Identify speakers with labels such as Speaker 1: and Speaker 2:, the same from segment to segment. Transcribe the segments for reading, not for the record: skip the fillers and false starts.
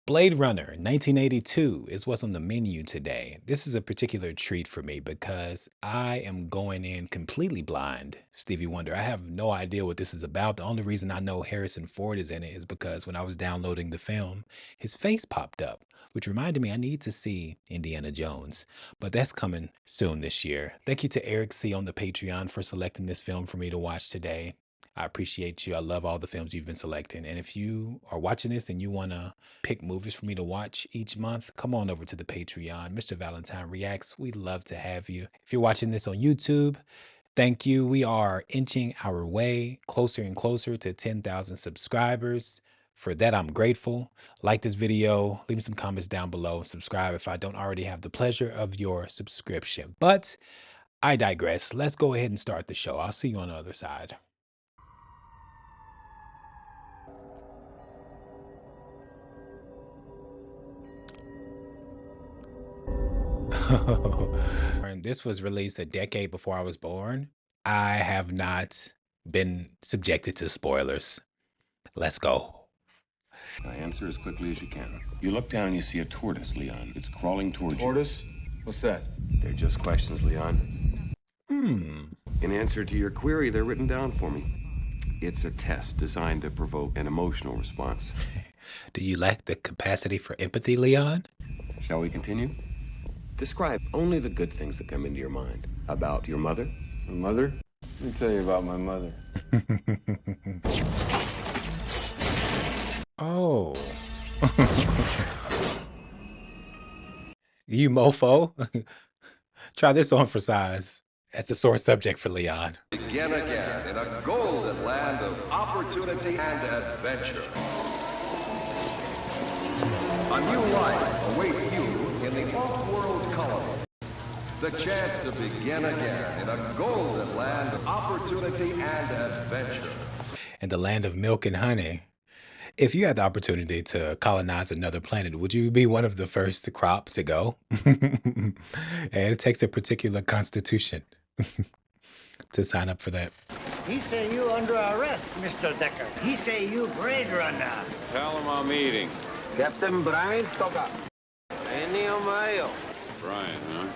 Speaker 1: Blade Runner 1982 is what's on the menu today. This is a particular treat for me because I am going in completely blind, Stevie Wonder. I have no idea what this is about. The only reason I know Harrison Ford is in it is because when I was downloading the film, his face popped up, which reminded me I need to see Indiana Jones. But that's coming soon this year. Thank you to Eric C. on the Patreon for selecting this film for me to watch today. I appreciate you. I love all the films you've been selecting. And if you are watching this and you want to pick movies for me to watch each month, come on over to the Patreon. Mr. Valentine Reacts. We'd love to have you. If you're watching this on YouTube, thank you. We are inching our way closer and closer to 10,000 subscribers. For that, I'm grateful. Like this video, leave me some comments down below, subscribe if I don't already have the pleasure of your subscription. But I digress. Let's go ahead and start the show. I'll see you on the other side. And this was released a decade before I was born. I have not been subjected to spoilers. Let's go.
Speaker 2: Answer as quickly as you can. You look down and you see a tortoise, Leon. It's crawling towards
Speaker 3: Tortoise? What's that?
Speaker 2: you. They're just questions, Leon. In answer to your query, they're written down for me. It's a test designed to provoke an emotional response.
Speaker 1: Do you lack the capacity for empathy, Leon?
Speaker 2: Shall we continue? Describe only the good things that come into your mind. About your mother?
Speaker 3: My mother? Let me tell you about my mother.
Speaker 1: Oh. You mofo. Try this on for size. That's a sore subject for Leon.
Speaker 4: Begin again in a golden land of opportunity and adventure. A new life awaits you in the off-world colony. The chance to begin again in a golden land of opportunity and adventure.
Speaker 1: In the land of milk and honey. If you had the opportunity to colonize another planet, would you be one of the first crop to go? And it takes a particular constitution to sign up for that.
Speaker 5: He say you under arrest, Mr. Decker. He say you Blade Runner.
Speaker 3: Tell him I'm eating.
Speaker 5: Captain Brian Toga. Enio Mayo.
Speaker 3: Brian, huh?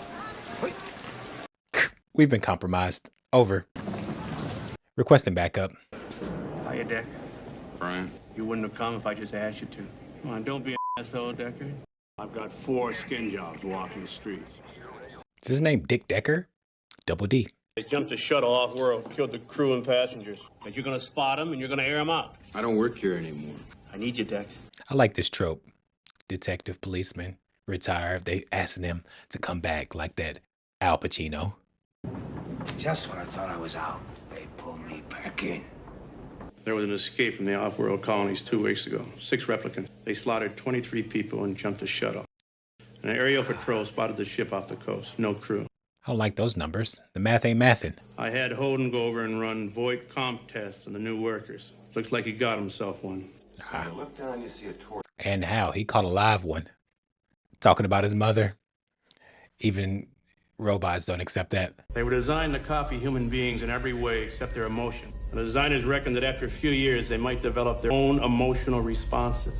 Speaker 1: We've been compromised. Over. Requesting backup.
Speaker 6: Hiya, Deck.
Speaker 3: Brian?
Speaker 6: You wouldn't have come if I just asked you to. Come on, don't be an asshole, Decker. I've got 4 skin jobs walking the streets.
Speaker 1: Is his name Dick Decker? Double D.
Speaker 6: They jumped a shuttle off-world, killed the crew and passengers. And you're gonna spot them and you're gonna air them out.
Speaker 3: I don't work here anymore.
Speaker 6: I need you, Dex.
Speaker 1: I like this trope. Detective, policeman, retire. They asking him to come back like that Al Pacino.
Speaker 5: Just when I thought I was out, they pulled me back in.
Speaker 6: There was an escape from the off-world colonies 2 weeks ago. 6 replicants. They slaughtered 23 people and jumped a shuttle. An aerial patrol spotted the ship off the coast. No crew.
Speaker 1: I don't like those numbers. The math ain't mathin'.
Speaker 6: I had Holden go over and run void comp tests on the new workers. Looks like he got himself one.
Speaker 2: You look down, you see a tortoise.
Speaker 1: And how? He caught a live one. Talking about his mother. Even robots don't accept that.
Speaker 6: They were designed to copy human beings in every way except their emotion. The designers reckoned that after a few years, they might develop their own emotional responses.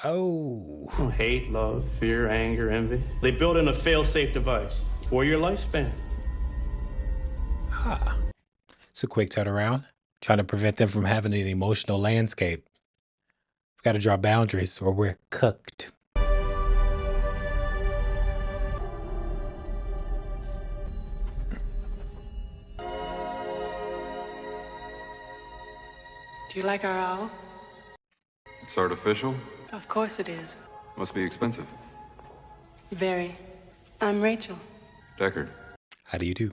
Speaker 1: Oh.
Speaker 6: Hate, love, fear, anger, envy. They built in a fail-safe device for your lifespan.
Speaker 1: Ah. It's a quick turnaround. Trying to prevent them from having an emotional landscape. We've got to draw boundaries or we're cooked.
Speaker 7: Do you like our owl?
Speaker 3: It's artificial?
Speaker 7: Of course it is.
Speaker 3: Must be expensive.
Speaker 7: Very. I'm Rachel.
Speaker 3: Deckard.
Speaker 1: How do you do?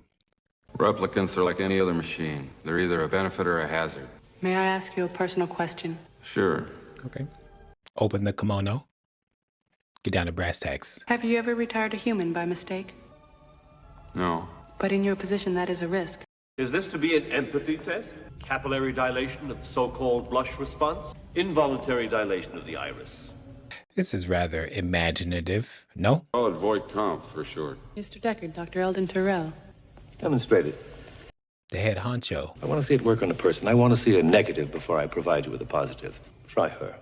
Speaker 3: Replicants are like any other machine. They're either a benefit or a hazard.
Speaker 7: May I ask you a personal question?
Speaker 3: Sure.
Speaker 1: Okay. Open the kimono. Get down to brass tacks.
Speaker 7: Have you ever retired a human by mistake?
Speaker 3: No.
Speaker 7: But in your position, that is a risk.
Speaker 8: Is this to be an empathy test? Capillary dilation of the so-called blush response? Involuntary dilation of the iris?
Speaker 1: This is rather imaginative, no?
Speaker 3: Call it void comp for short.
Speaker 7: Mr. Deckard, Dr. Eldon Terrell.
Speaker 8: Demonstrate it.
Speaker 1: The head honcho.
Speaker 8: I want to see it work on a person. I want to see a negative before I provide you with a positive. Try her.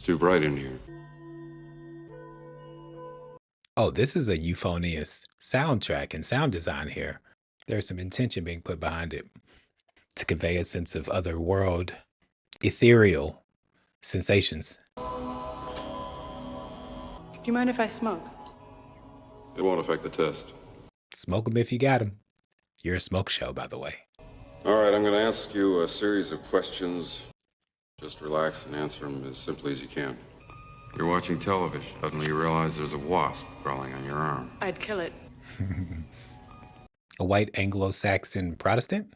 Speaker 3: too bright in here.
Speaker 1: Oh, this is a euphonious soundtrack and sound design here. There's some intention being put behind it to convey a sense of other world, ethereal sensations.
Speaker 7: Do you mind if I smoke?
Speaker 3: It won't affect the test.
Speaker 1: Smoke 'em if you got 'em. You're a smoke show, by the way.
Speaker 3: All right, I'm going to ask you a series of questions. Just relax and answer them as simply as you can. You're watching television. Suddenly you realize there's a wasp crawling on your arm.
Speaker 7: I'd kill it.
Speaker 1: A white Anglo-Saxon Protestant?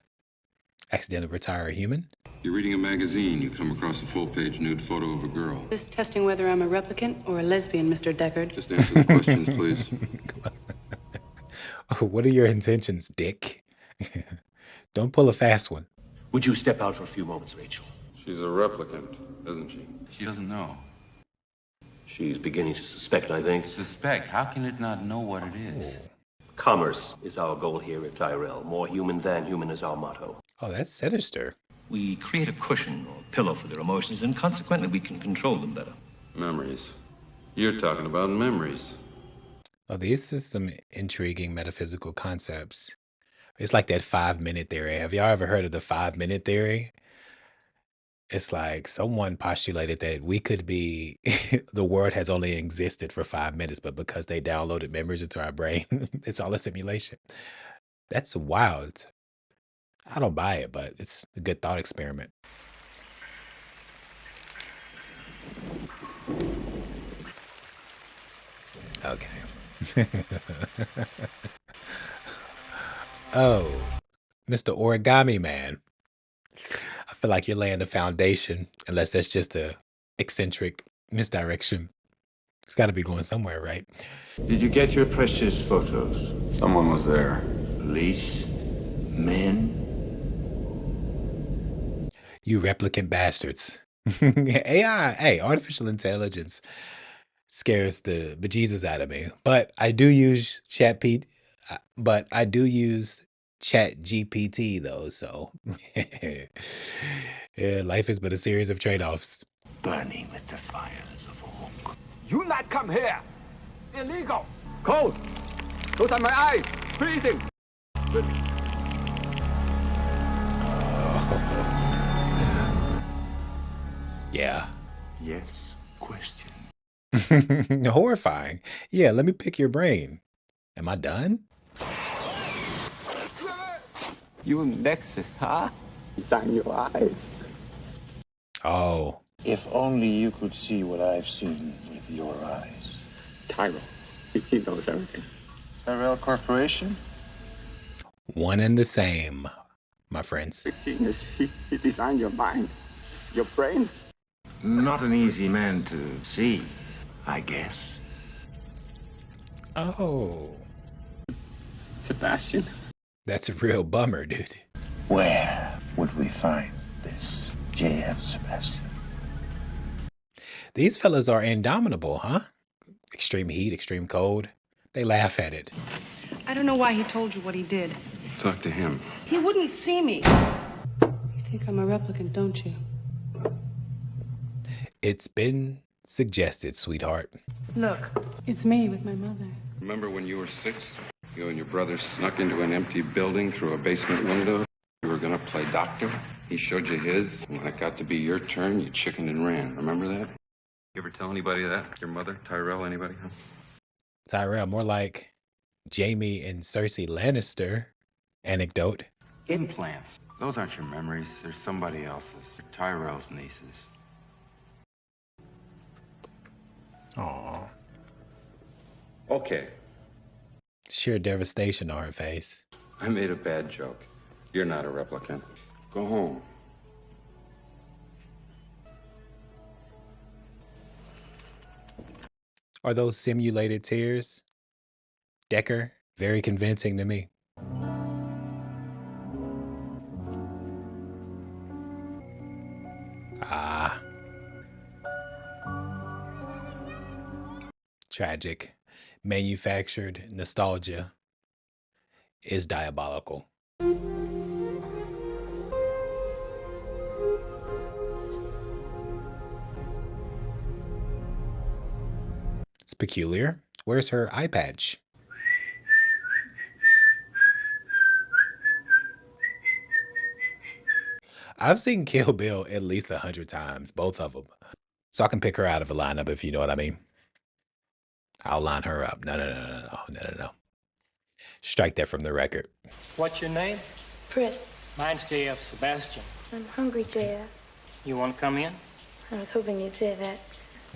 Speaker 1: Accidentally retire a human?
Speaker 3: You're reading a magazine. You come across a full-page nude photo of a girl.
Speaker 7: Just testing whether I'm a replicant or a lesbian, Mr. Deckard.
Speaker 3: Just answer the questions, please.
Speaker 1: What are your intentions, Dick? Don't pull a fast one.
Speaker 8: Would you step out for a few moments, Rachel?
Speaker 3: She's a replicant, isn't she?
Speaker 9: She doesn't know.
Speaker 8: She's beginning to suspect, I think.
Speaker 9: Suspect? How can it not know what it is?
Speaker 8: Commerce is our goal here at Tyrell. More human than human is our motto.
Speaker 1: Oh, that's sinister.
Speaker 10: We create a cushion or pillow for their emotions, and consequently we can control them better.
Speaker 3: Memories. You're talking about memories.
Speaker 1: Oh, this is some intriguing metaphysical concepts. It's like that 5-minute theory. Have y'all ever heard of the 5-minute theory? It's like someone postulated that we could be, the world has only existed for 5 minutes, but because they downloaded memories into our brain, it's all a simulation. That's wild. I don't buy it, but it's a good thought experiment. Okay. Oh, Mr. Origami Man. I feel like you're laying the foundation, unless that's just a eccentric misdirection. It's got to be going somewhere, right?
Speaker 11: Did you get your precious photos?
Speaker 3: Someone was there.
Speaker 11: Police? Men?
Speaker 1: You replicant bastards. AI, hey, artificial intelligence scares the bejesus out of me. But I do use Chat-GPT though, so yeah, life is but a series of trade-offs.
Speaker 11: Burning with the fires of hope.
Speaker 12: You not come here! Illegal! Cold! Those are my eyes! Freezing!
Speaker 1: Yeah.
Speaker 11: Yes, question.
Speaker 1: Horrifying. Yeah, let me pick your brain. Am I done?
Speaker 12: You Nexus, huh? It's on your eyes.
Speaker 1: Oh.
Speaker 11: If only you could see what I've seen with your eyes.
Speaker 12: Tyrell. He knows everything.
Speaker 11: Tyrell Corporation?
Speaker 1: One and the same, my friends.
Speaker 12: The genius. He designed your mind. Your brain.
Speaker 11: Not an easy man to see, I guess.
Speaker 1: Oh.
Speaker 12: Sebastian.
Speaker 1: That's a real bummer, dude.
Speaker 11: Where would we find this J.F. Sebastian?
Speaker 1: These fellas are indomitable, huh? Extreme heat, extreme cold. They laugh at it.
Speaker 7: I don't know why he told you what he did.
Speaker 3: Talk to him.
Speaker 7: He wouldn't see me. You think I'm a replicant, don't you?
Speaker 1: It's been suggested, sweetheart.
Speaker 7: Look, it's me with my mother.
Speaker 3: Remember when you were 6? You and your brother snuck into an empty building through a basement window? You were gonna play doctor? He showed you his. When it got to be your turn, you chickened and ran. Remember that? You ever tell anybody that? Your mother? Tyrell? Anybody? Huh?
Speaker 1: Tyrell, more like Jamie and Cersei Lannister anecdote.
Speaker 9: Implants. Those aren't your memories. They're somebody else's. They're Tyrell's nieces.
Speaker 1: Aw.
Speaker 3: Okay.
Speaker 1: Sheer devastation on her face.
Speaker 3: I made a bad joke. You're not a replicant. Go home.
Speaker 1: Are those simulated tears? Decker, very convincing to me. Ah. Tragic. Manufactured nostalgia is diabolical. It's peculiar. Where's her eye patch? I've seen Kill Bill at least 100 times, both of them. So I can pick her out of a lineup if you know what I mean. I'll line her up. No. Strike that from the record.
Speaker 13: What's your name?
Speaker 14: Pris.
Speaker 13: Mine's J.F. Sebastian.
Speaker 14: I'm hungry, JF.
Speaker 13: You want to come in?
Speaker 14: I was hoping you'd say that.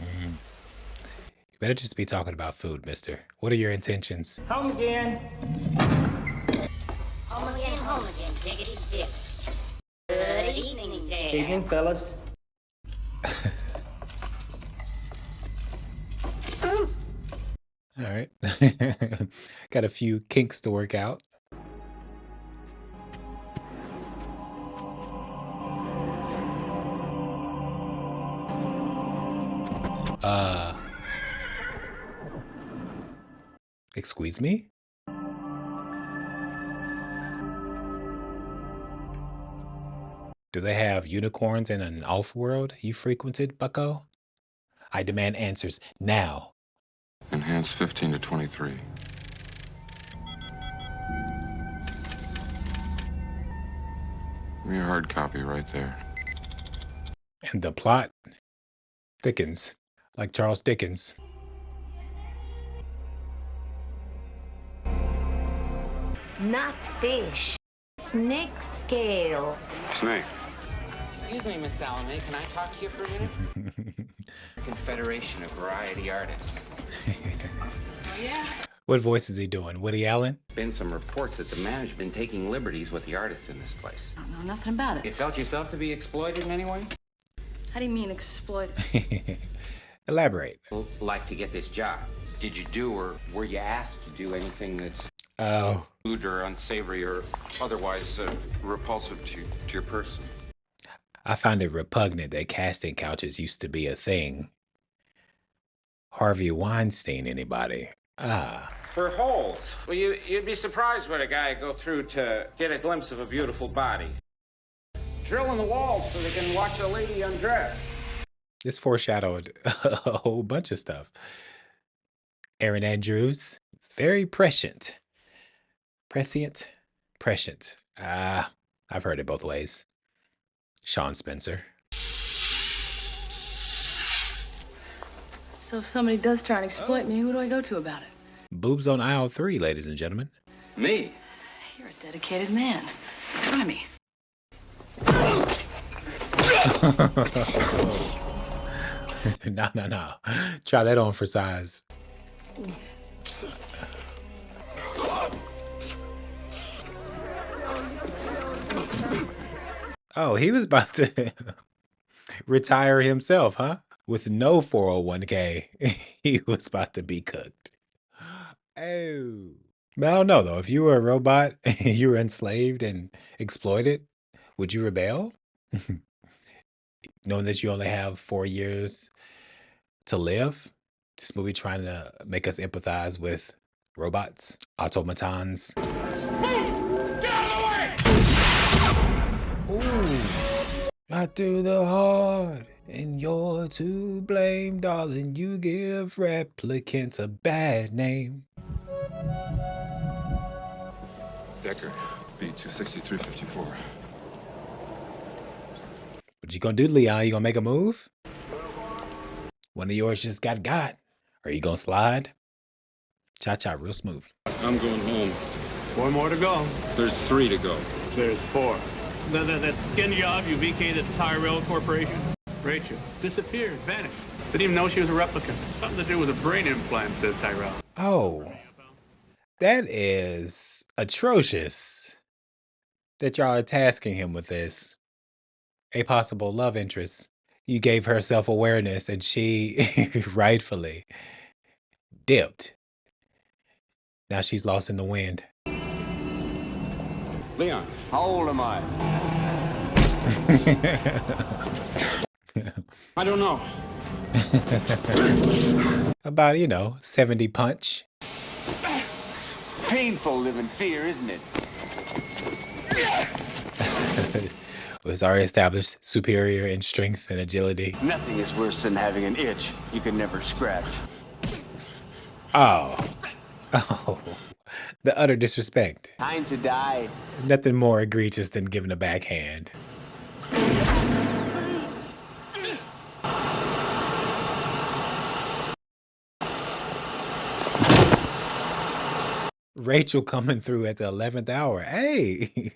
Speaker 1: You better just be talking about food, mister. What are your intentions?
Speaker 13: Home again.
Speaker 15: Home again, diggity dip. Good evening, Dad.
Speaker 13: Evening, fellas.
Speaker 1: All right. Got a few kinks to work out. Excuse me? Do they have unicorns in an off-world you frequented, bucko? I demand answers now.
Speaker 9: Enhanced 15 to 23. Give me a hard copy right there.
Speaker 1: And the plot thickens, like Charles Dickens.
Speaker 15: Not fish. Snake scale.
Speaker 9: Snake.
Speaker 16: Excuse me, Miss Salome, can I talk to you for a minute? Confederation of Variety Artists.
Speaker 15: Oh, yeah?
Speaker 1: What voice is he doing? Woody Allen?
Speaker 16: Been some reports that the management's been taking liberties with the artists in this place.
Speaker 15: I don't know nothing about it.
Speaker 16: You felt yourself to be exploited in any way?
Speaker 15: How do you mean exploited?
Speaker 1: Elaborate.
Speaker 16: Like to get this job. Did you do or were you asked to do anything that's rude or unsavory or otherwise repulsive to your person?
Speaker 1: I find it repugnant that casting couches used to be a thing. Harvey Weinstein, anybody?
Speaker 16: For holes. Well, you'd be surprised what a guy go through to get a glimpse of a beautiful body. Drilling the walls so they can watch a lady undress.
Speaker 1: This foreshadowed a whole bunch of stuff. Aaron Andrews, very prescient. Prescient? Prescient. I've heard it both ways. Sean Spencer.
Speaker 7: So if somebody does try and exploit me, who do I go to about it?
Speaker 1: Boobs on aisle 3, ladies and gentlemen.
Speaker 16: Me?
Speaker 7: You're a dedicated man. Try me.
Speaker 1: No. Try that on for size. Oh, he was about to retire himself, huh? With no 401k. He was about to be cooked. Oh. But I don't know, though. If you were a robot and you were enslaved and exploited, would you rebel? Knowing that you only have 4 years to live? This movie trying to make us empathize with robots, automatons. Ooh. I do the hard, and you're to blame, darling. You give replicants a bad name.
Speaker 9: Decker, B26354.
Speaker 1: What you gonna do, Leon? You gonna make a move? One of yours just got. Are you gonna slide? Cha-cha, real smooth.
Speaker 6: I'm going home. 4 more to go.
Speaker 9: There's 3 to go.
Speaker 6: There's 4. That skin job you vacated at Tyrell Corporation? Rachel disappeared, vanished. Didn't even know she was a replicant. Something to do with a brain implant, says Tyrell.
Speaker 1: Oh, that is atrocious that y'all are tasking him with this. A possible love interest. You gave her self-awareness and she rightfully dipped. Now she's lost in the wind.
Speaker 12: Leon, how old am I?
Speaker 6: I don't know.
Speaker 1: About, 70 punch.
Speaker 12: Painful living fear, isn't it?
Speaker 1: Was already established superior in strength and agility.
Speaker 12: Nothing is worse than having an itch you can never scratch.
Speaker 1: Oh. Oh. The utter disrespect.
Speaker 12: Time to die.
Speaker 1: Nothing more egregious than giving a backhand. Rachel coming through at the 11th hour. Hey,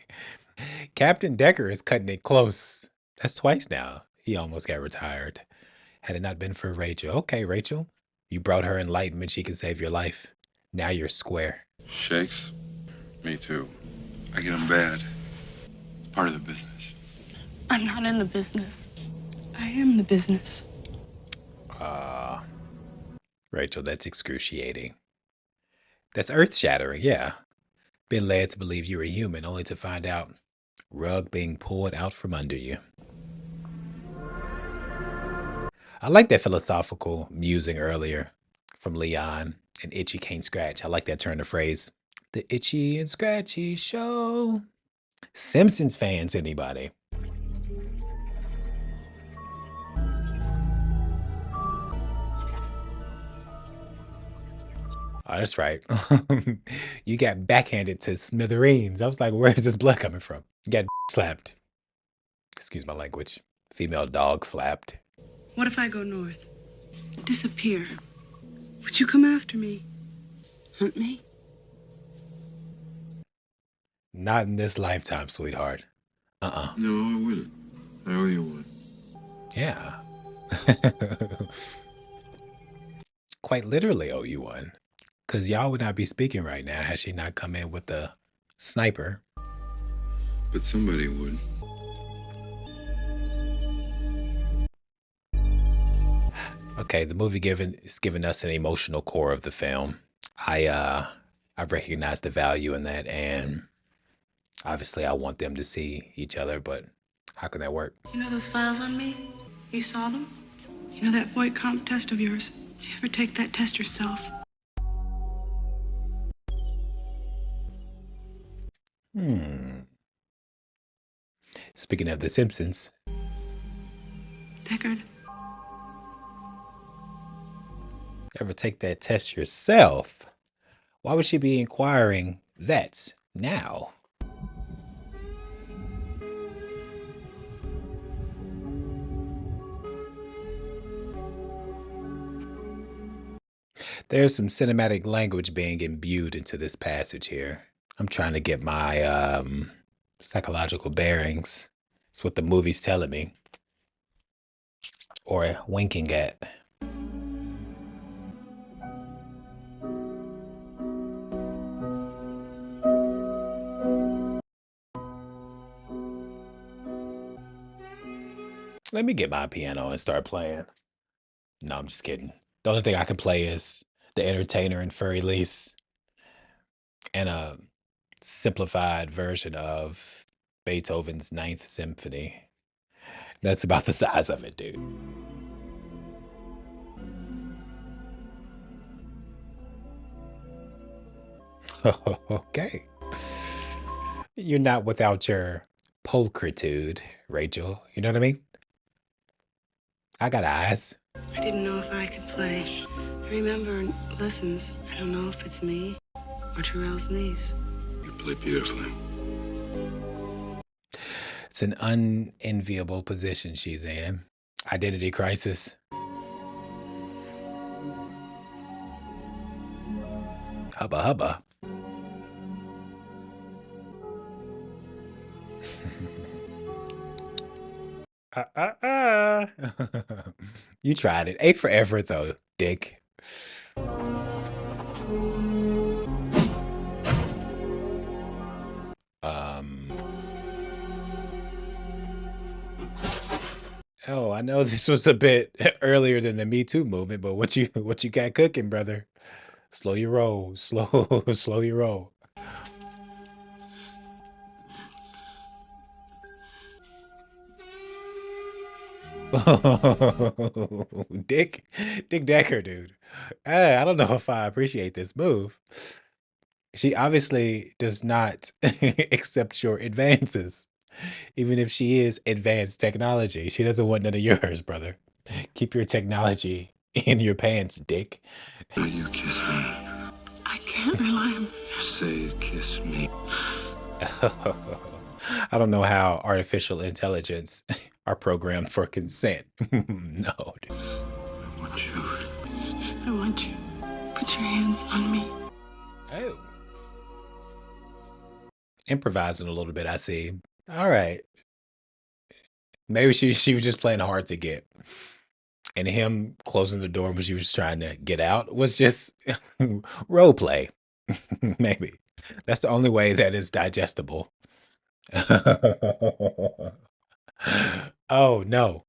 Speaker 1: Captain Decker is cutting it close. That's twice now. He almost got retired. Had it not been for Rachel. Okay, Rachel, you brought her enlightenment. She can save your life. Now you're square.
Speaker 3: Shakes? Me too. I get them bad. It's part of the business.
Speaker 7: I'm not in the business. I am the business.
Speaker 1: Rachel, that's excruciating. That's earth-shattering, yeah. Been led to believe you're a human, only to find out rug being pulled out from under you. I like that philosophical musing earlier from Leon and Itchy Can't Scratch. I like that turn of phrase. The Itchy and Scratchy Show. Simpsons fans, anybody? Oh, that's right. You got backhanded to smithereens. I was like, where's this blood coming from? You got slapped. Excuse my language. Female dog slapped.
Speaker 7: What if I go north? Disappear? Would you come after me? Hunt me?
Speaker 1: Not in this lifetime, sweetheart.
Speaker 3: No, I wouldn't. I owe you one.
Speaker 1: Yeah. Quite literally owe you one. Because y'all would not be speaking right now had she not come in with the sniper.
Speaker 3: But somebody would.
Speaker 1: Okay, the movie is giving us an emotional core of the film. I recognize the value in that, and obviously I want them to see each other, but how can that work?
Speaker 7: You know those files on me? You saw them? You know that Voight comp test of yours? Did you ever take that test yourself?
Speaker 1: Speaking of The Simpsons.
Speaker 7: Deckard.
Speaker 1: Ever take that test yourself? Why would she be inquiring that now? There's some cinematic language being imbued into this passage here. I'm trying to get my psychological bearings. It's what the movie's telling me. Or winking at. Let me get my piano and start playing. No, I'm just kidding. The only thing I can play is The Entertainer and Furry Lease and a simplified version of Beethoven's Ninth Symphony. That's about the size of it, dude. Okay. You're not without your pulchritude, Rachel. You know what I mean? I got eyes.
Speaker 7: I didn't know if I could play. I remember in lessons. I don't know if it's me or Terrell's niece.
Speaker 3: You play beautifully.
Speaker 1: It's an unenviable position she's in. Identity crisis. Hubba hubba. You tried it. A for effort, though, dick. Oh, I know this was a bit earlier than the Me Too movement, but what you got cooking, brother? Slow your roll. Slow your roll. Dick Decker, dude. I don't know if I appreciate this move. She obviously does not accept your advances. Even if she is advanced technology, she doesn't want none of yours, brother. Keep your technology In your pants, dick.
Speaker 3: Will you kiss me?
Speaker 7: I can't rely on.
Speaker 3: Say, kiss me.
Speaker 1: I don't know how artificial intelligence are programmed for consent. No.
Speaker 3: I want you.
Speaker 7: I want you. Put your hands on me.
Speaker 1: Oh. Improvising a little bit, I see. All right. Maybe she was just playing hard to get. And him closing the door when she was trying to get out was just role play. Maybe. That's the only way that is digestible. Oh, no.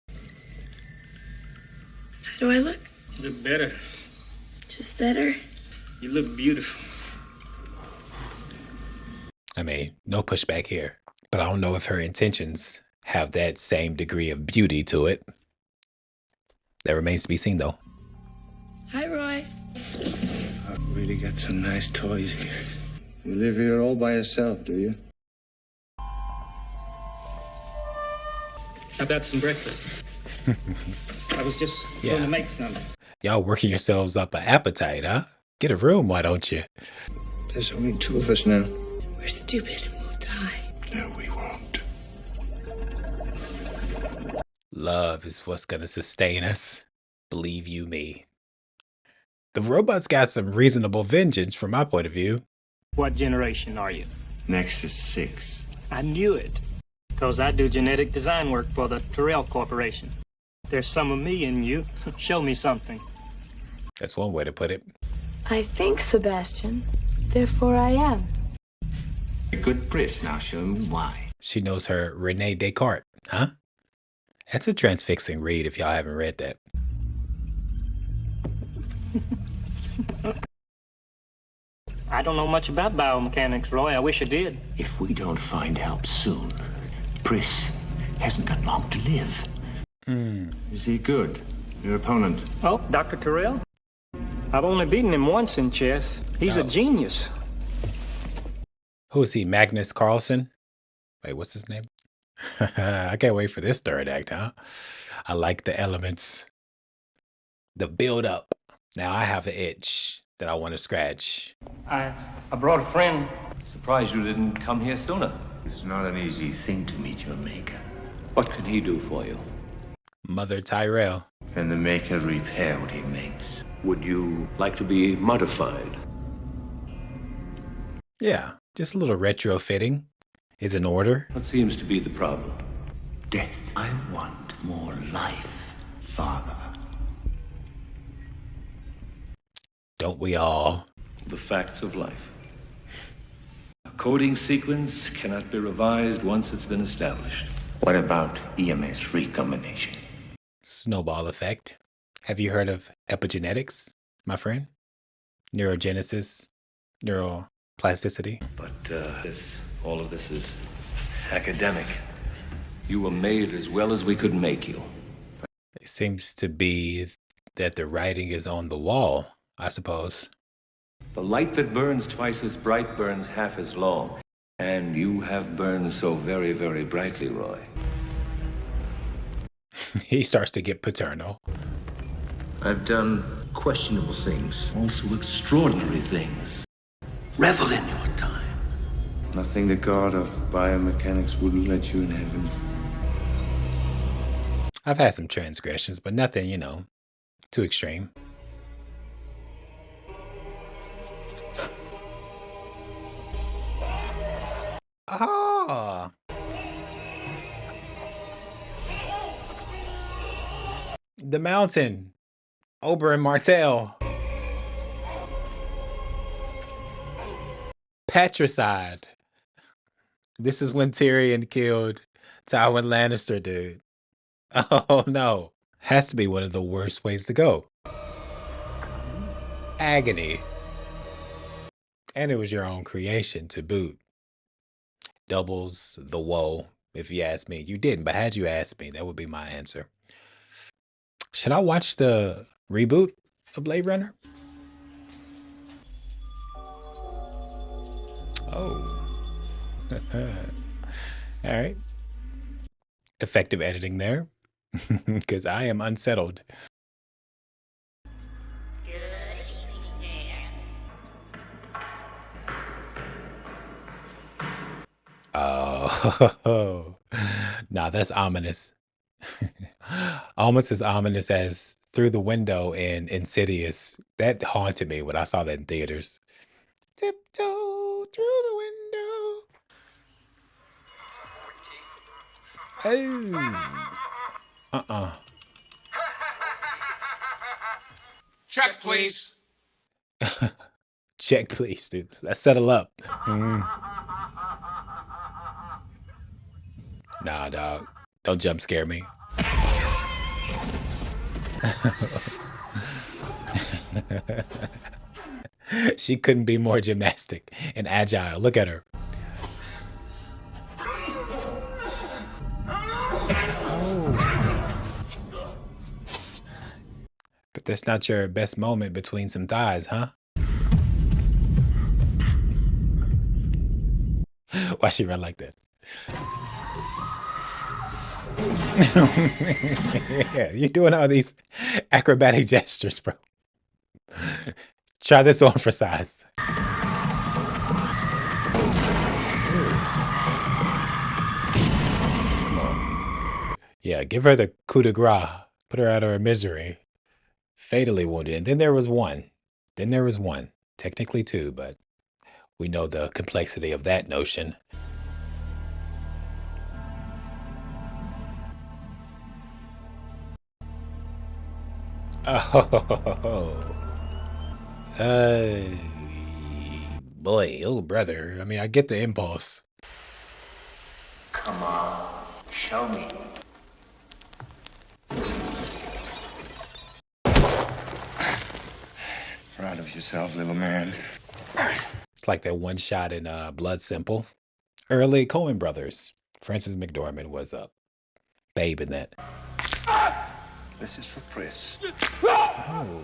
Speaker 7: How do I look?
Speaker 13: You look better.
Speaker 7: Just better?
Speaker 13: You look beautiful.
Speaker 1: I mean, no pushback here. But I don't know if her intentions have that same degree of beauty to it. That remains to be seen, though.
Speaker 7: Hi, Roy.
Speaker 11: I've really got some nice toys here. You live here all by yourself, do you?
Speaker 13: How about some breakfast? I was just going to make some.
Speaker 1: Y'all working yourselves up an appetite, huh? Get a room, why don't you?
Speaker 11: There's only two of us now.
Speaker 7: We're stupid and we'll die.
Speaker 3: No, we won't.
Speaker 1: Love is what's going to sustain us. Believe you me. The robots got some reasonable vengeance from my point of view.
Speaker 13: What generation are you?
Speaker 11: Nexus 6.
Speaker 13: I knew it. Because I do genetic design work for the Terrell Corporation. There's some of me in you. Show me something.
Speaker 1: That's one way to put it.
Speaker 14: I think, Sebastian. Therefore I am.
Speaker 11: A good Pris, now show me why.
Speaker 1: She knows her Rene Descartes, huh? That's a transfixing read if y'all haven't read that.
Speaker 13: I don't know much about biomechanics, Roy. I wish I did.
Speaker 11: If we don't find help soon, Pris hasn't got long to live. Is he good? Your opponent?
Speaker 13: Oh, Dr. Terrell? I've only beaten him once in chess. He's a genius.
Speaker 1: Who is he? Magnus Carlsen? Wait, what's his name? I can't wait for this third act, huh? I like the elements. The build up. Now I have an itch that I want to scratch.
Speaker 13: I brought a friend.
Speaker 10: Surprised you didn't come here sooner.
Speaker 11: It's not an easy thing to meet your maker.
Speaker 10: What can he do for you?
Speaker 1: Mother Tyrell.
Speaker 11: Can the maker repair what he makes?
Speaker 8: Would you like to be modified?
Speaker 1: Yeah, just a little retrofitting is in order.
Speaker 8: What seems to be the problem?
Speaker 11: Death. I want more life, Father.
Speaker 1: Don't we all?
Speaker 10: The facts of life. A coding sequence cannot be revised once it's been established.
Speaker 11: What about EMS recombination?
Speaker 1: Snowball effect. Have you heard of epigenetics, my friend? Neurogenesis, neuroplasticity.
Speaker 10: But all of this is academic. You were made as well as we could make you.
Speaker 1: It seems to be that the writing is on the wall, I suppose.
Speaker 10: The light that burns twice as bright burns half as long. And you have burned so very, very brightly, Roy.
Speaker 1: He starts to get paternal.
Speaker 11: I've done questionable things.
Speaker 10: Also extraordinary things. Revel in your time.
Speaker 11: Nothing the god of biomechanics wouldn't let you in heaven.
Speaker 1: I've had some transgressions, but nothing, too extreme. Ah. The mountain. Oberyn Martell. Patricide. This is when Tyrion killed Tywin Lannister, dude. Oh no. Has to be one of the worst ways to go. Agony. And it was your own creation to boot. Doubles the woe, if you ask me. You didn't, but had you asked me, that would be my answer. Should I watch the reboot of Blade Runner? Oh. All right. Effective editing there. Because I am unsettled. Oh, nah, that's ominous. Almost as ominous as Through the Window in Insidious. That haunted me when I saw that in theaters. Tiptoe through the window. Oh. Uh-uh.
Speaker 16: Check, please.
Speaker 1: Check, please, dude. Let's settle up. Nah, dog. Don't jump scare me. She couldn't be more gymnastic and agile. Look at her. Oh. But that's not your best moment between some thighs, huh? Why she run like that? Yeah, you're doing all these acrobatic gestures, bro. Try this on for size. Come on. Yeah, give her the coup de grace. Put her out of her misery. Fatally wounded. And then there was one. Then there was one. Technically two, but we know the complexity of that notion. Oh. Boy, oh brother. I mean, I get the impulse.
Speaker 11: Come on, show me. Proud of yourself, little man.
Speaker 1: It's like that one shot in Blood Simple. Early Coen brothers. Francis McDormand was a babe in that.
Speaker 11: This is for Chris.
Speaker 1: Oh.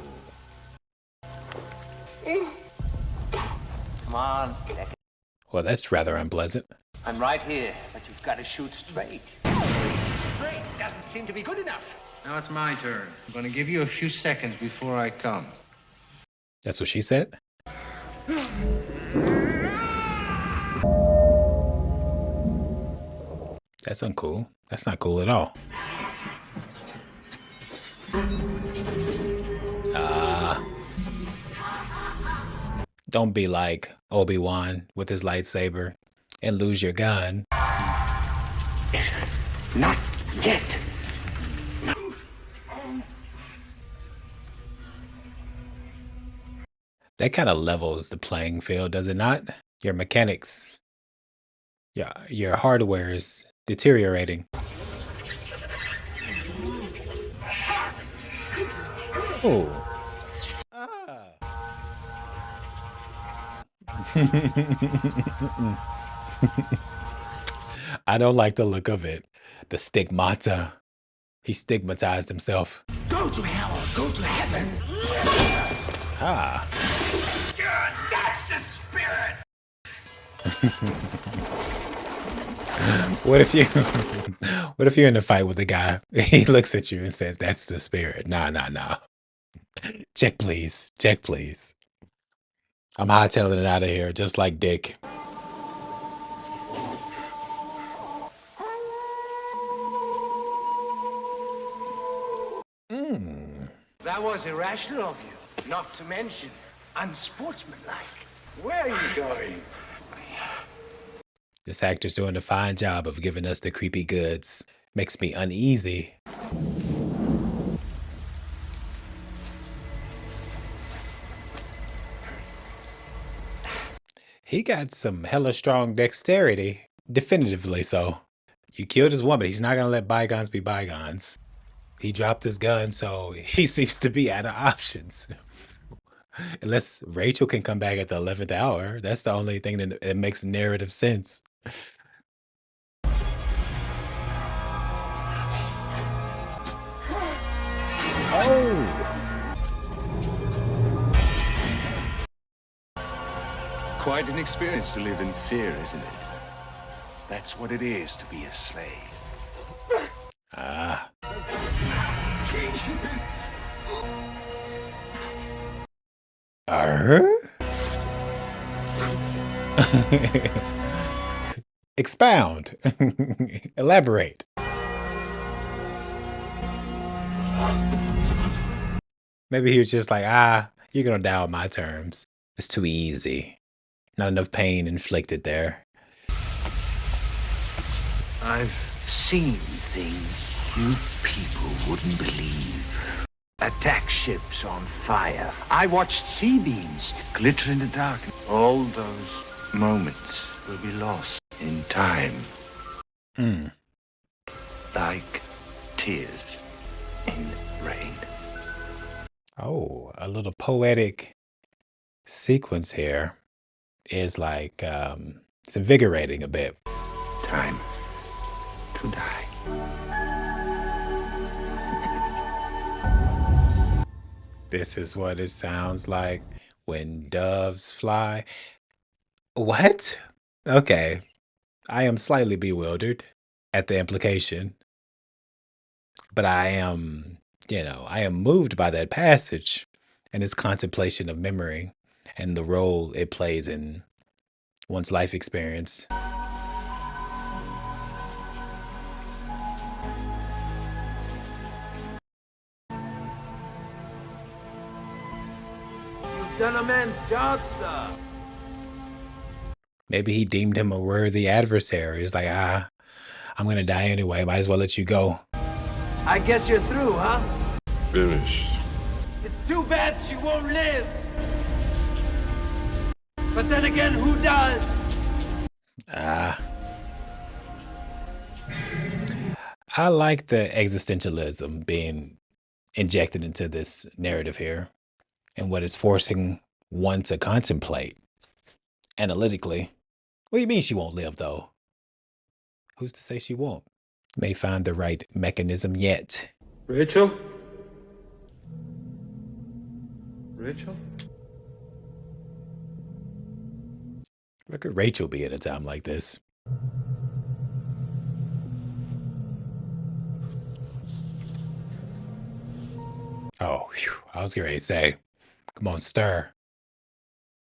Speaker 11: Come on.
Speaker 1: Well, that's rather unpleasant.
Speaker 11: I'm right here, but you've got to shoot straight. Straight doesn't seem to be good enough.
Speaker 17: Now it's my turn. I'm going to give you a few seconds before I come.
Speaker 1: That's what she said? That's uncool. That's not cool at all. Don't be like Obi-Wan with his lightsaber and lose your gun.
Speaker 11: Not yet.
Speaker 1: That kind of levels the playing field, does it not? Your mechanics, your hardware is deteriorating. Oh. I don't like the look of it. The stigmata. He stigmatized himself.
Speaker 11: Go to hell or go to heaven.
Speaker 1: Ah.
Speaker 11: That's the spirit.
Speaker 1: What if you're in a fight with a guy? He looks at you and says, "That's the spirit." Nah. Check, please. Check, please. I'm hightailing it out of here, just like Dick.
Speaker 11: That was irrational of you, not to mention unsportsmanlike. Where are you going?
Speaker 1: This actor's doing a fine job of giving us the creepy goods. Makes me uneasy. He got some hella strong dexterity. Definitively so. You killed his woman. He's not going to let bygones be bygones. He dropped his gun, so he seems to be out of options. Unless Rachel can come back at the 11th hour. That's the only thing that makes narrative sense. Oh!
Speaker 11: Quite an experience to live in fear, isn't it? That's what it is to be a slave.
Speaker 1: Ah. Expound. Elaborate. Maybe he was just like, you're gonna die on my terms. It's too easy. Not enough pain inflicted there.
Speaker 11: I've seen things you people wouldn't believe. Attack ships on fire. I watched sea beams glitter in the dark. All those moments will be lost in time. Like tears in rain.
Speaker 1: Oh, a little poetic sequence here is like it's invigorating a bit.
Speaker 11: Time to die.
Speaker 1: This is what it sounds like when doves fly. What? Okay. I am slightly bewildered at the implication, but I am, I am moved by that passage and its contemplation of memory and the role it plays in one's life experience.
Speaker 12: You've done a man's job, sir.
Speaker 1: Maybe he deemed him a worthy adversary. He's like, I'm gonna die anyway. Might as well let you go.
Speaker 12: I guess you're through, huh?
Speaker 3: Finished.
Speaker 12: It's too bad she won't live. But then again, who does?
Speaker 1: I like the existentialism being injected into this narrative here and what it's forcing one to contemplate analytically. What do you mean she won't live, though? Who's to say she won't? May find the right mechanism yet.
Speaker 6: Rachel? Rachel?
Speaker 1: Where could Rachel be at a time like this? Oh, phew, I was going to say, come on, stir.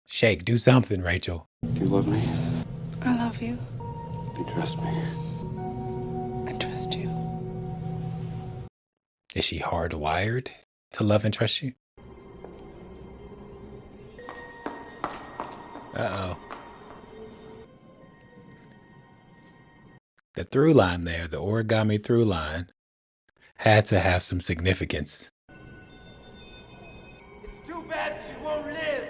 Speaker 1: Shake, do something, Rachel.
Speaker 3: Do you love me?
Speaker 7: I love you.
Speaker 3: Do you trust me?
Speaker 7: I trust you.
Speaker 1: Is she hardwired to love and trust you? Uh-oh. The through line there, the origami through line, had to have some significance.
Speaker 12: It's too bad she won't live.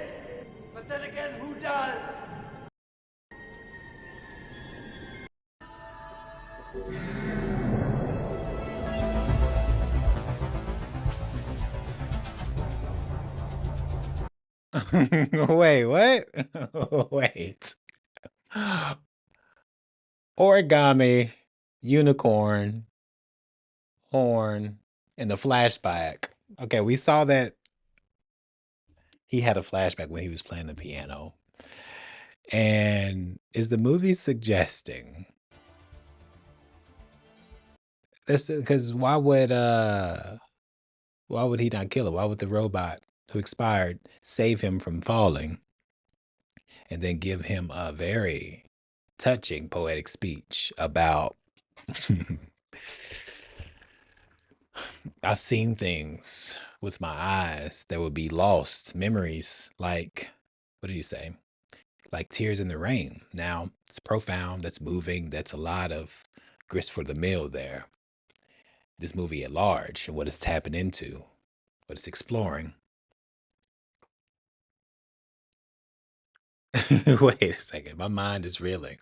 Speaker 12: But then again, who does?
Speaker 1: Wait, what? Wait. Origami, unicorn, horn, and the flashback. Okay, we saw that he had a flashback when he was playing the piano. And is the movie suggesting this? Because why would he not kill him? Why would the robot who expired save him from falling and then give him a very touching poetic speech about I've seen things with my eyes that would be lost, memories like, what did you say? Like tears in the rain. Now, it's profound, that's moving, that's a lot of grist for the mill there. This movie at large and what it's tapping into, what it's exploring. Wait a second, my mind is reeling.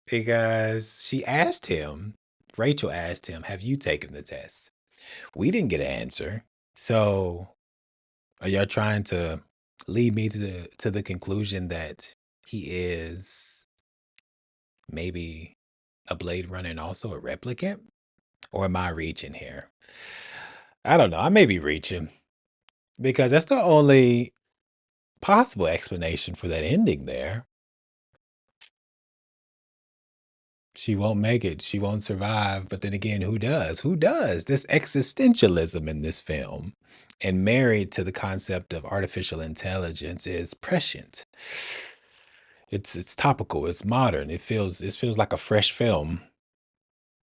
Speaker 1: Because Rachel asked him, have you taken the test? We didn't get an answer. So are y'all trying to lead me to the conclusion that he is maybe a Blade Runner and also a replicant? Or am I reaching here? I don't know. I may be reaching because that's the only possible explanation for that ending there. She won't make it. She won't survive. But then again, who does? Who does? This existentialism in this film and married to the concept of artificial intelligence is prescient. It's topical. It's modern. It feels like a fresh film,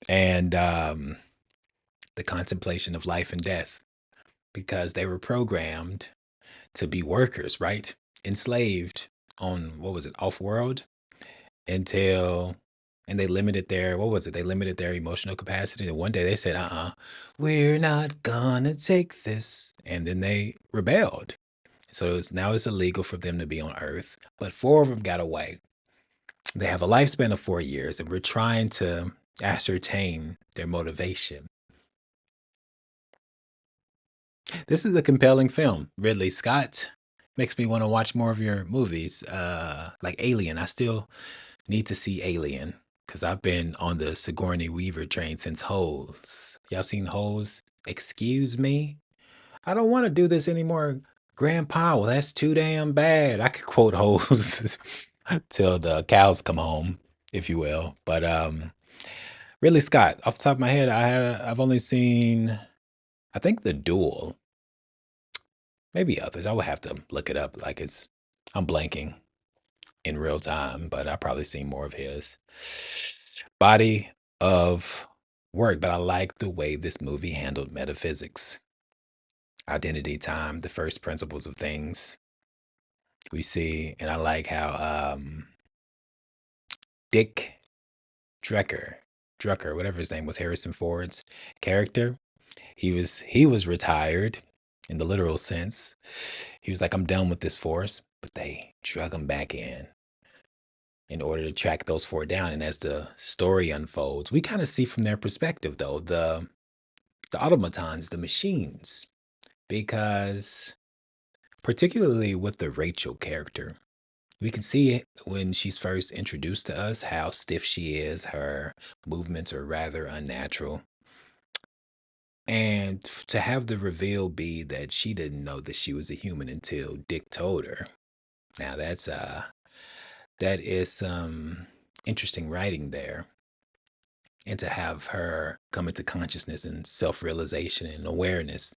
Speaker 1: and the contemplation of life and death because they were programmed to be workers, right? Enslaved on what was it, off world until and they limited their what was it? They limited their emotional capacity. And one day they said, we're not gonna take this. And then they rebelled. So now it's illegal for them to be on Earth. But four of them got away. They have a lifespan of 4 years, and we're trying to ascertain their motivation. This is a compelling film. Ridley Scott makes me want to watch more of your movies, like Alien. I still need to see Alien because I've been on the Sigourney Weaver train since Holes. Y'all seen Holes? Excuse me? I don't want to do this anymore, Grandpa. Well, that's too damn bad. I could quote Holes till the cows come home, if you will. But Ridley Scott, off the top of my head, I've only seen, I think, The Duel. Maybe others. I would have to look it up. I'm blanking in real time, but I've probably seen more of his body of work. But I like the way this movie handled metaphysics, identity, time, the first principles of things we see. And I like how Dick Drucker, whatever his name was, Harrison Ford's character, he was retired in the literal sense. He was like, I'm done with this force, but they drug him back in order to track those four down. And as the story unfolds, we kind of see from their perspective, though, the automatons, the machines, because particularly with the Rachel character, we can see it when she's first introduced to us, how stiff she is. Her movements are rather unnatural. And to have the reveal be that she didn't know that she was a human until Dick told her. Now that is some interesting writing there. And to have her come into consciousness and self-realization and awareness.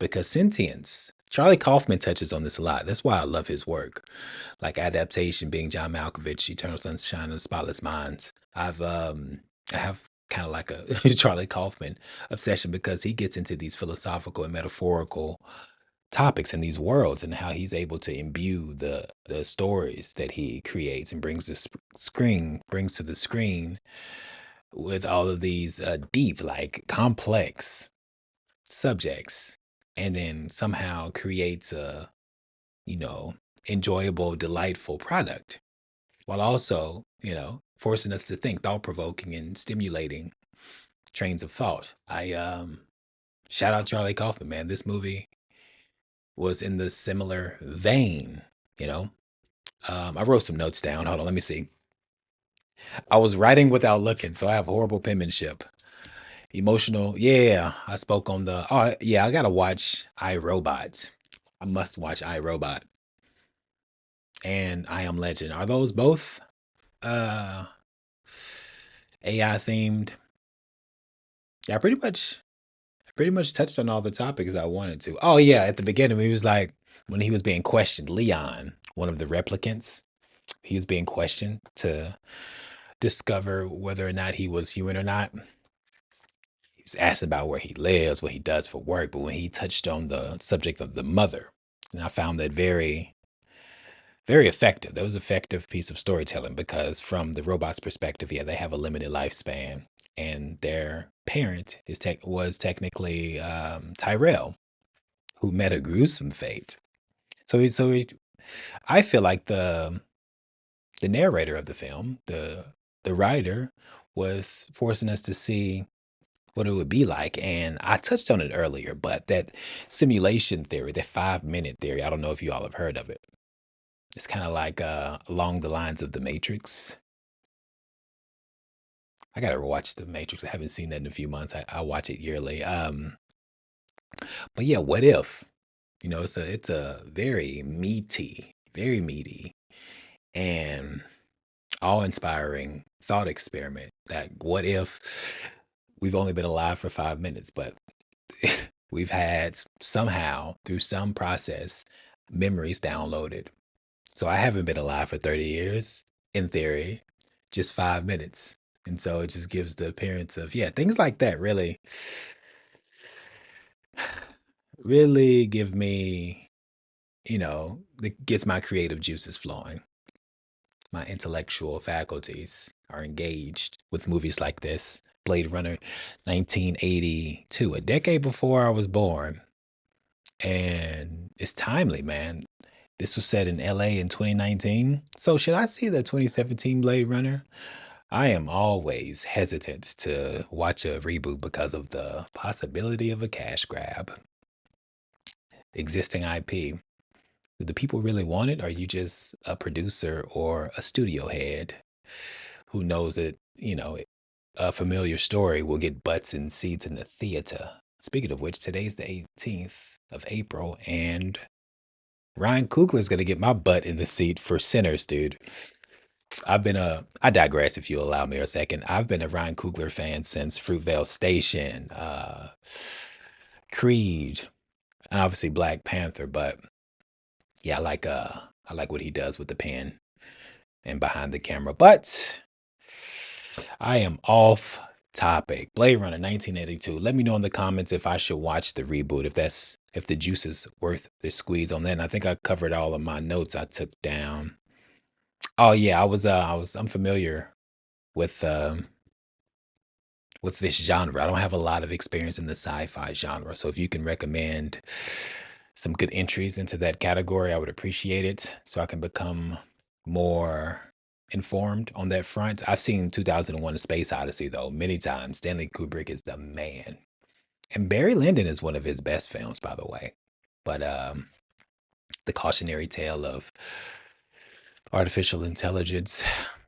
Speaker 1: Because sentience, Charlie Kaufman touches on this a lot. That's why I love his work. Like Adaptation, being John Malkovich, Eternal Sunshine of the Spotless Minds. I have kind of like a Charlie Kaufman obsession because he gets into these philosophical and metaphorical topics in these worlds and how he's able to imbue the stories that he creates and brings to the screen with all of these deep, like complex subjects, and then somehow creates a, you know, enjoyable, delightful product while also, forcing us to think, thought provoking and stimulating trains of thought. I shout out Charlie Kaufman, man. This movie was in the similar vein, you know. I wrote some notes down. Hold on, let me see. I was writing without looking, so I have horrible penmanship. Emotional, yeah. I spoke on the. Oh, yeah. I gotta watch iRobot. I must watch iRobot and I Am Legend. Are those both uh AI themed? Yeah, pretty much touched on all the topics I wanted to. Oh yeah, at the beginning he was like when he was being questioned, Leon, one of the replicants, he was being questioned to discover whether or not he was human or not. He was asked about where he lives, what he does for work, but when he touched on the subject of the mother, and I found that very, very effective. That was an effective piece of storytelling because from the robot's perspective, yeah, they have a limited lifespan, and their parent was technically Tyrell, who met a gruesome fate. I feel like the narrator of the film, the writer, was forcing us to see what it would be like. And I touched on it earlier, but that simulation theory, that 5 minute theory, I don't know if you all have heard of it. It's kind of like along the lines of The Matrix. I gotta watch The Matrix. I haven't seen that in a few months. I watch it yearly. But yeah, what if? It's a very meaty and awe-inspiring thought experiment. That what if we've only been alive for 5 minutes, but we've had somehow through some process memories downloaded So I haven't been alive for 30 years, in theory, just 5 minutes. And so it just gives the appearance of, yeah, things like that really, really give me, it gets my creative juices flowing. My intellectual faculties are engaged with movies like this. Blade Runner 1982, a decade before I was born. And it's timely, man. This was set in LA in 2019. So, should I see the 2017 Blade Runner? I am always hesitant to watch a reboot because of the possibility of a cash grab. Existing IP. Do the people really want it? Or are you just a producer or a studio head who knows that, a familiar story will get butts and seats in the theater? Speaking of which, today's the 18th of April, and Ryan Coogler is going to get my butt in the seat for Sinners, dude. I digress if you allow me a second. I've been a Ryan Coogler fan since Fruitvale Station, Creed, and obviously Black Panther. But yeah, I like what he does with the pen and behind the camera. But I am off topic. Blade Runner 1982. Let me know in the comments if I should watch the reboot, if the juice is worth the squeeze on that. And I think I covered all of my notes I took down. Oh yeah, I'm familiar with this genre. I don't have a lot of experience in the sci-fi genre. So if you can recommend some good entries into that category, I would appreciate it so I can become more informed on that front. I've seen 2001: A Space Odyssey though many times. Stanley Kubrick is the man. And Barry Lyndon is one of his best films, by the way. But the cautionary tale of artificial intelligence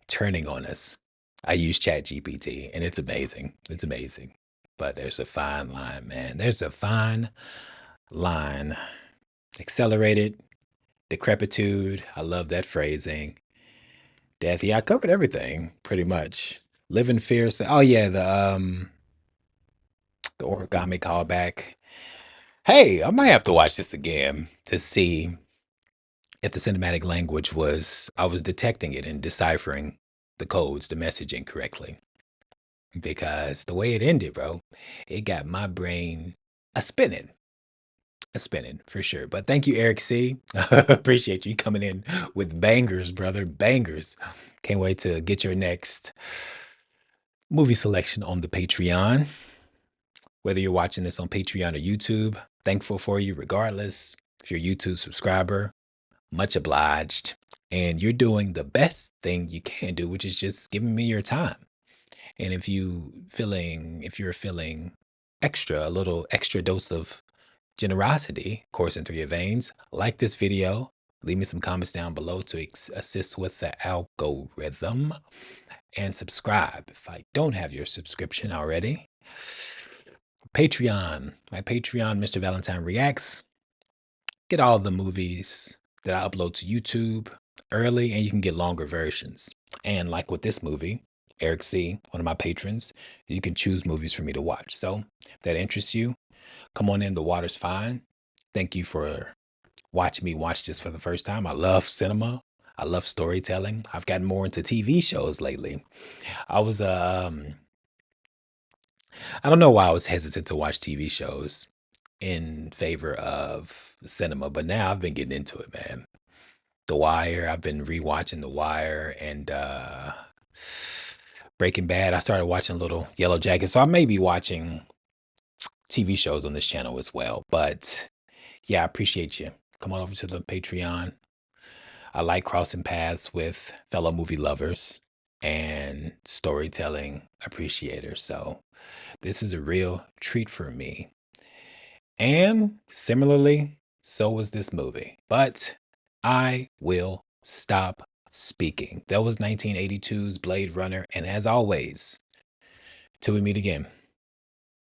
Speaker 1: turning on us. I use Chat-Gpt and it's amazing. It's amazing. But there's a fine line, man. There's a fine line. Accelerated, decrepitude. I love that phrasing. Death. Yeah, I covered everything pretty much. Live in fear. Oh yeah, the origami callback. Hey, I might have to watch this again to see if the cinematic language I was detecting it and deciphering the codes, the messaging correctly. Because the way it ended, bro, it got my brain a spinning for sure. But thank you, Eric C. Appreciate you coming in with bangers, brother, bangers. Can't wait to get your next movie selection on the Patreon. Whether you're watching this on Patreon or YouTube, thankful for you regardless. If you're a YouTube subscriber, much obliged. And you're doing the best thing you can do, which is just giving me your time. And if you're feeling extra, a little extra dose of generosity coursing through your veins, like this video, leave me some comments down below to assist with the algorithm, and subscribe if I don't have your subscription already. Patreon, my Patreon, Mr. Valentine Reacts. Get all the movies that I upload to YouTube early, and you can get longer versions. And like with this movie, Eric C., one of my patrons, you can choose movies for me to watch. So if that interests you, come on in. The water's fine. Thank you for watching me watch this for the first time. I love cinema. I love storytelling. I've gotten more into TV shows lately. I was I don't know why I was hesitant to watch TV shows in favor of cinema, but now I've been getting into it, man. The Wire, I've been rewatching The Wire and Breaking Bad. I started watching Little Yellow Jacket, so I may be watching TV shows on this channel as well. But yeah, I appreciate you. Come on over to the Patreon. I like crossing paths with fellow movie lovers and storytelling appreciators. So this is a real treat for me. And similarly, so was this movie. But I will stop speaking. That was 1982's Blade Runner. And as always, till we meet again.